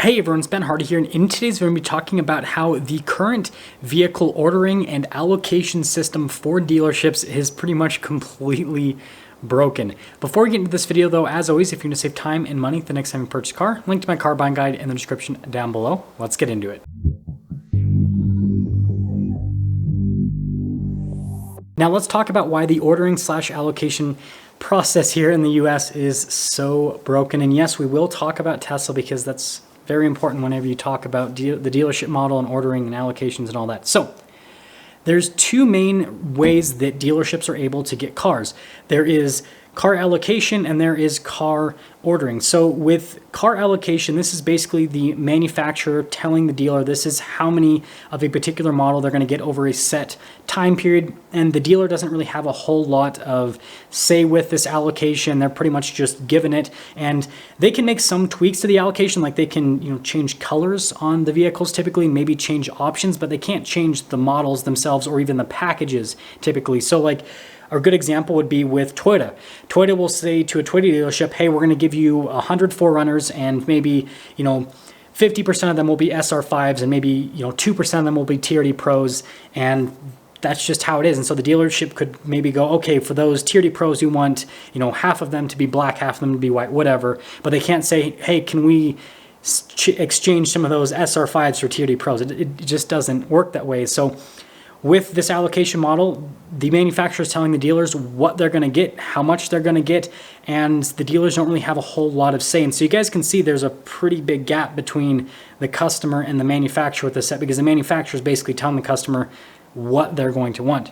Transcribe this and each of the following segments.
Hey everyone, it's Ben Hardy here, and in today's video, we're going to be talking about how the current vehicle ordering and allocation system for dealerships is pretty much completely broken. Before we get into this video though, as always, if you're going to save time and money the next time you purchase a car, link to my car buying guide in the description down below. Let's get into it. Now let's talk about why the ordering / allocation process here in the US is so broken. And yes, we will talk about Tesla because that's very important whenever you talk about the dealership model and ordering and allocations and all that. So there's two main ways that dealerships are able to get cars. There is car allocation and there is car ordering. So with car allocation, this is basically the manufacturer telling the dealer this is how many of a particular model they're going to get over a set time period, and the dealer doesn't really have a whole lot of say with this allocation. They're pretty much just given it, and they can make some tweaks to the allocation, like they can change colors on the vehicles typically, maybe change options, but they can't change the models themselves or even the packages typically. So like a good example would be with Toyota. Toyota will say to a Toyota dealership, hey, we're going to give you 100 4Runners, and maybe 50% of them will be SR5s, and maybe 2% of them will be TRD Pros, and that's just how it is. And so the dealership could maybe go, okay, for those TRD Pros, you want half of them to be black, half of them to be white, whatever. But they can't say, hey, can we exchange some of those SR5s for TRD Pros? It just doesn't work that way. So with this allocation model, the manufacturer is telling the dealers what they're going to get, how much they're going to get, and the dealers don't really have a whole lot of say. And so you guys can see there's a pretty big gap between the customer and the manufacturer with this set, because the manufacturer is basically telling the customer what they're going to want.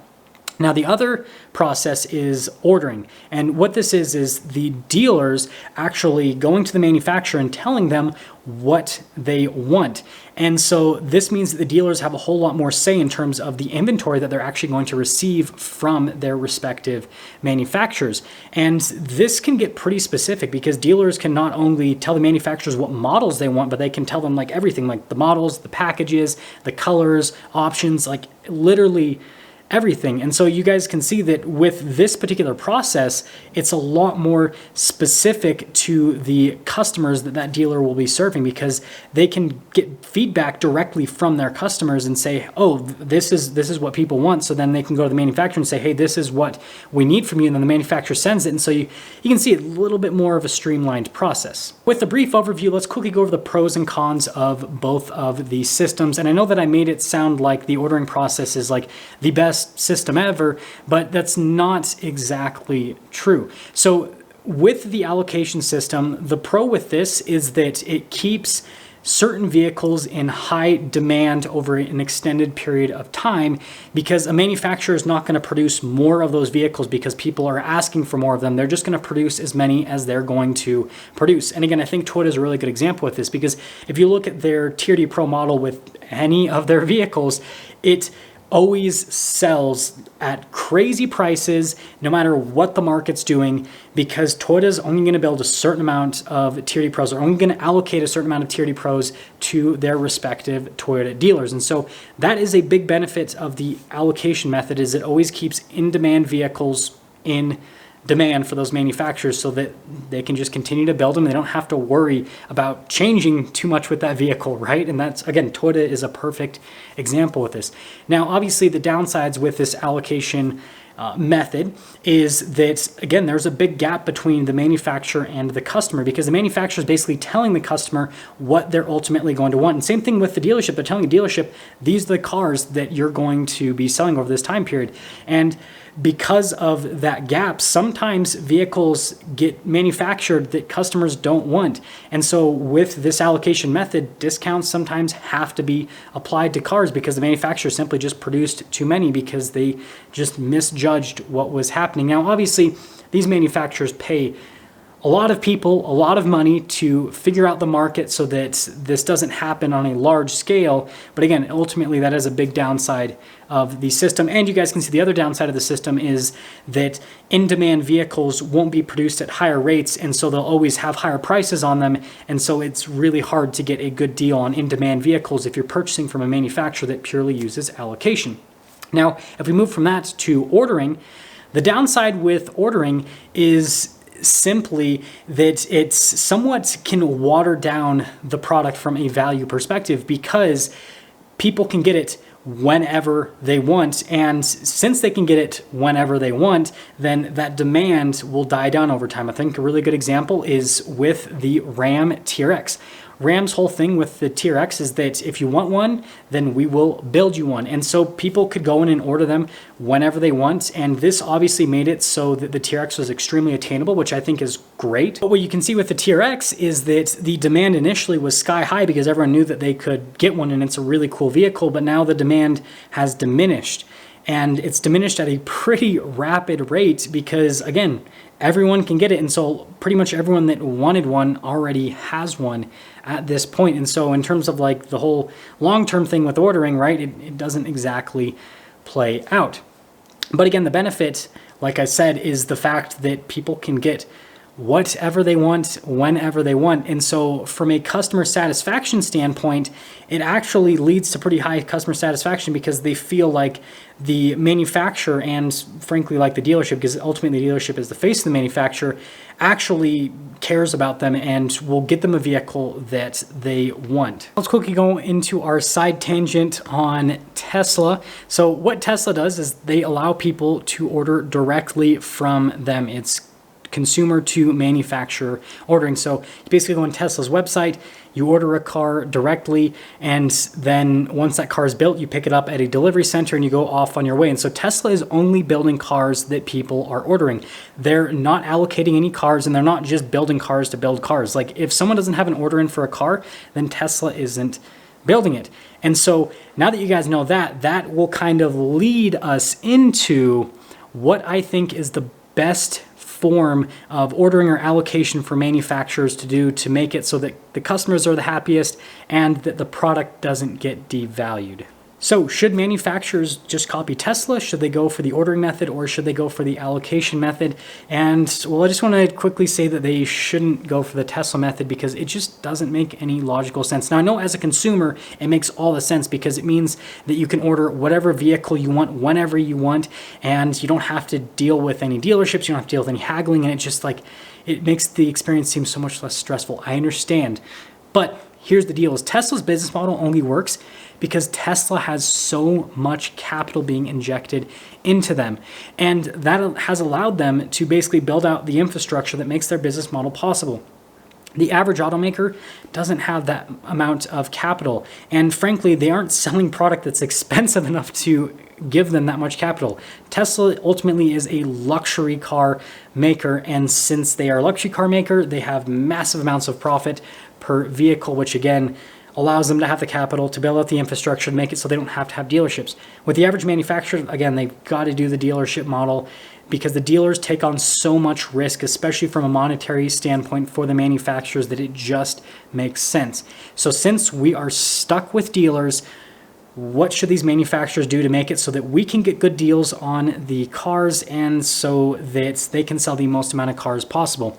Now, the other process is ordering. And what this is the dealers actually going to the manufacturer and telling them what they want. And so this means that the dealers have a whole lot more say in terms of the inventory that they're actually going to receive from their respective manufacturers. And this can get pretty specific because dealers can not only tell the manufacturers what models they want, but they can tell them like everything, like the models, the packages, the colors, options, like literally everything. And so you guys can see that with this particular process, it's a lot more specific to the customers that dealer will be serving, because they can get feedback directly from their customers and say, oh, this is what people want. So then they can go to the manufacturer and say, hey, this is what we need from you. And then the manufacturer sends it. And so you can see a little bit more of a streamlined process. With a brief overview, let's quickly go over the pros and cons of both of these systems. And I know that I made it sound like the ordering process is like the best system ever, but that's not exactly true. So with the allocation system, the pro with this is that it keeps certain vehicles in high demand over an extended period of time, because a manufacturer is not going to produce more of those vehicles because people are asking for more of them. They're just going to produce as many as they're going to produce. And again, I think Toyota is a really good example with this, because if you look at their TRD Pro model with any of their vehicles, it always sells at crazy prices no matter what the market's doing, because Toyota's only going to build a certain amount of TRD Pros, or only going to allocate a certain amount of TRD Pros to their respective Toyota dealers. And so that is a big benefit of the allocation method, is it always keeps in-demand vehicles in demand for those manufacturers so that they can just continue to build them. They don't have to worry about changing too much with that vehicle, right? And that's, again, Toyota is a perfect example with this. Now, obviously, the downsides with this allocation method is that, again, there's a big gap between the manufacturer and the customer, because the manufacturer is basically telling the customer what they're ultimately going to want. And same thing with the dealership. They're telling the dealership, these are the cars that you're going to be selling over this time period. And because of that gap, sometimes vehicles get manufactured that customers don't want. And so with this allocation method, discounts sometimes have to be applied to cars because the manufacturer simply just produced too many because they just misjudged what was happening. Now, obviously, these manufacturers pay a lot of people a lot of money to figure out the market so that this doesn't happen on a large scale. But again, ultimately, that is a big downside of the system. And you guys can see the other downside of the system is that in-demand vehicles won't be produced at higher rates, and so they'll always have higher prices on them. And so it's really hard to get a good deal on in-demand vehicles if you're purchasing from a manufacturer that purely uses allocation. Now, if we move from that to ordering, the downside with ordering is simply that it's somewhat can water down the product from a value perspective, because people can get it whenever they want. And since they can get it whenever they want, then that demand will die down over time. I think a really good example is with the Ram TRX. Ram's whole thing with the TRX is that if you want one, then we will build you one. And so people could go in and order them whenever they want. And this obviously made it so that the TRX was extremely attainable, which I think is great. But what you can see with the TRX is that the demand initially was sky high because everyone knew that they could get one, and it's a really cool vehicle, but now the demand has diminished. And it's diminished at a pretty rapid rate because, again, everyone can get it. And so pretty much everyone that wanted one already has one at this point. And so in terms of like the whole long-term thing with ordering, right, it doesn't exactly play out. But again, the benefit, like I said, is the fact that people can get whatever they want, whenever they want. And so from a customer satisfaction standpoint, it actually leads to pretty high customer satisfaction because they feel like the manufacturer, and frankly like the dealership, because ultimately the dealership is the face of the manufacturer, actually cares about them and will get them a vehicle that they want. Let's quickly go into our side tangent on Tesla. So what Tesla does is they allow people to order directly from them. It's consumer to manufacturer ordering. So you basically go on Tesla's website, you order a car directly, and then once that car is built, you pick it up at a delivery center and you go off on your way. And so Tesla is only building cars that people are ordering. They're not allocating any cars, and they're not just building cars to build cars. Like if someone doesn't have an order in for a car, then Tesla isn't building it. And so now that you guys know that, that will kind of lead us into what I think is the best form of ordering or allocation for manufacturers to do to make it so that the customers are the happiest and that the product doesn't get devalued. So should manufacturers just copy Tesla? Should they go for the ordering method, or should they go for the allocation method? And well, I just want to quickly say that they shouldn't go for the Tesla method because it just doesn't make any logical sense. Now I know as a consumer, it makes all the sense because it means that you can order whatever vehicle you want, whenever you want, and you don't have to deal with any dealerships, you don't have to deal with any haggling, and it just like, it makes the experience seem so much less stressful. I understand. But here's the deal: is Tesla's business model only works because Tesla has so much capital being injected into them. And that has allowed them to basically build out the infrastructure that makes their business model possible. The average automaker doesn't have that amount of capital. And frankly, they aren't selling product that's expensive enough to give them that much capital. Tesla ultimately is a luxury car maker. And since they are a luxury car maker, they have massive amounts of profit per vehicle, which again, allows them to have the capital to build out the infrastructure to make it so they don't have to have dealerships. With the average manufacturer, again, they've got to do the dealership model because the dealers take on so much risk, especially from a monetary standpoint for the manufacturers, that it just makes sense. So since we are stuck with dealers, what should these manufacturers do to make it so that we can get good deals on the cars and so that they can sell the most amount of cars possible?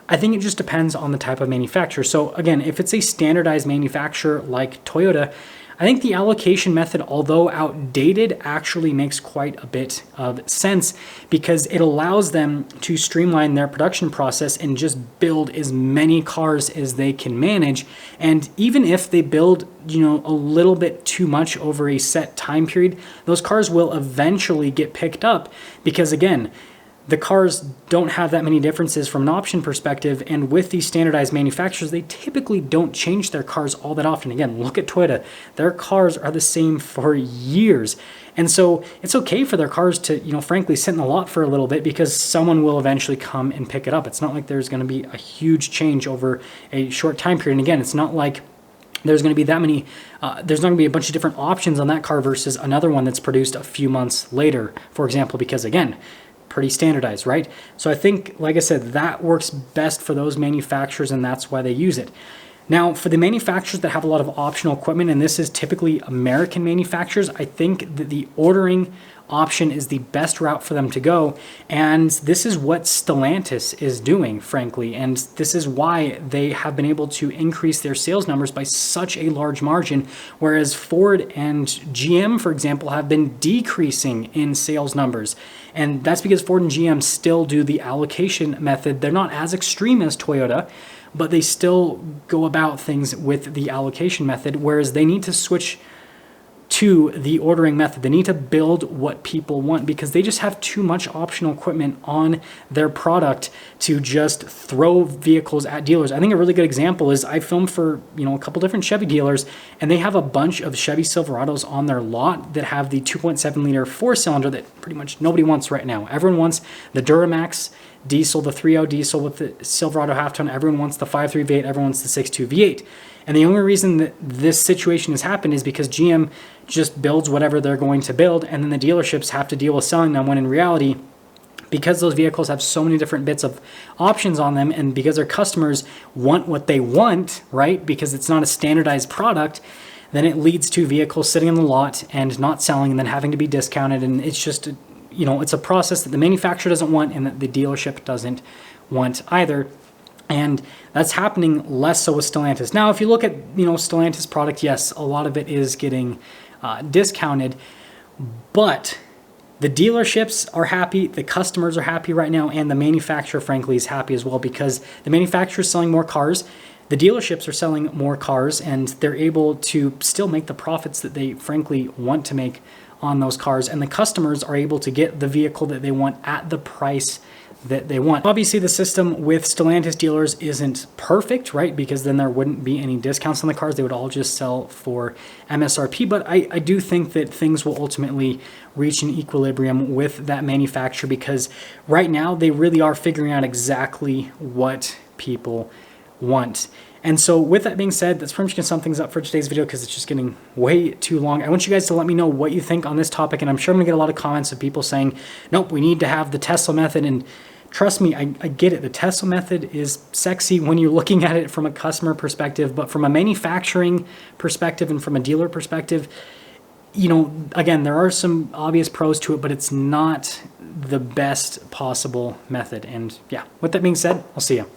I think it just depends on the type of manufacturer. So again, if it's a standardized manufacturer like Toyota, I think the allocation method, although outdated, actually makes quite a bit of sense because it allows them to streamline their production process and just build as many cars as they can manage. And even if they build, a little bit too much over a set time period, those cars will eventually get picked up because again, the cars don't have that many differences from an option perspective, and with these standardized manufacturers, they typically don't change their cars all that often. Again, look at Toyota. Their cars are the same for years. And so it's okay for their cars to, frankly, sit in the lot for a little bit because someone will eventually come and pick it up. It's not like there's going to be a huge change over a short time period. And again, it's not like there's going to be that many, there's not going to be a bunch of different options on that car versus another one that's produced a few months later, for example, because again, pretty standardized, right? So I think, like I said, that works best for those manufacturers and that's why they use it. Now, for the manufacturers that have a lot of optional equipment, and this is typically American manufacturers, I think that the ordering option is the best route for them to go. And this is what Stellantis is doing, frankly. And this is why they have been able to increase their sales numbers by such a large margin, whereas Ford and GM, for example, have been decreasing in sales numbers. And that's because Ford and GM still do the allocation method. They're not as extreme as Toyota, but they still go about things with the allocation method, whereas they need to switch to the ordering method. They need to build what people want because they just have too much optional equipment on their product to just throw vehicles at dealers. I think a really good example is I filmed for, a couple different Chevy dealers, and they have a bunch of Chevy Silverados on their lot that have the 2.7 liter 4-cylinder that pretty much nobody wants right now. Everyone wants the Duramax diesel, the 3.0 diesel with the Silverado half-ton. Everyone wants the 5.3 V8. Everyone wants the 6.2 V8. And the only reason that this situation has happened is because GM just builds whatever they're going to build, and then the dealerships have to deal with selling them, when in reality, because those vehicles have so many different bits of options on them, and because their customers want what they want, right, because it's not a standardized product, then it leads to vehicles sitting in the lot and not selling and then having to be discounted. And it's just, it's a process that the manufacturer doesn't want and that the dealership doesn't want either. And that's happening less so with Stellantis. Now, if you look at, Stellantis product, yes, a lot of it is getting discounted, but the dealerships are happy, the customers are happy right now, and the manufacturer, frankly, is happy as well, because the manufacturer is selling more cars, the dealerships are selling more cars, and they're able to still make the profits that they, frankly, want to make on those cars, and the customers are able to get the vehicle that they want at the price that they want. Obviously, the system with Stellantis dealers isn't perfect, right? Because then there wouldn't be any discounts on the cars. They would all just sell for MSRP. But I do think that things will ultimately reach an equilibrium with that manufacturer, because right now they really are figuring out exactly what people want. And so with that being said, that's pretty much going to sum things up for today's video, because it's just getting way too long. I want you guys to let me know what you think on this topic, and I'm sure I'm going to get a lot of comments of people saying, nope, we need to have the Tesla method. And trust me, I get it. The Tesla method is sexy when you're looking at it from a customer perspective, but from a manufacturing perspective and from a dealer perspective, again, there are some obvious pros to it, but it's not the best possible method. And yeah, with that being said, I'll see you.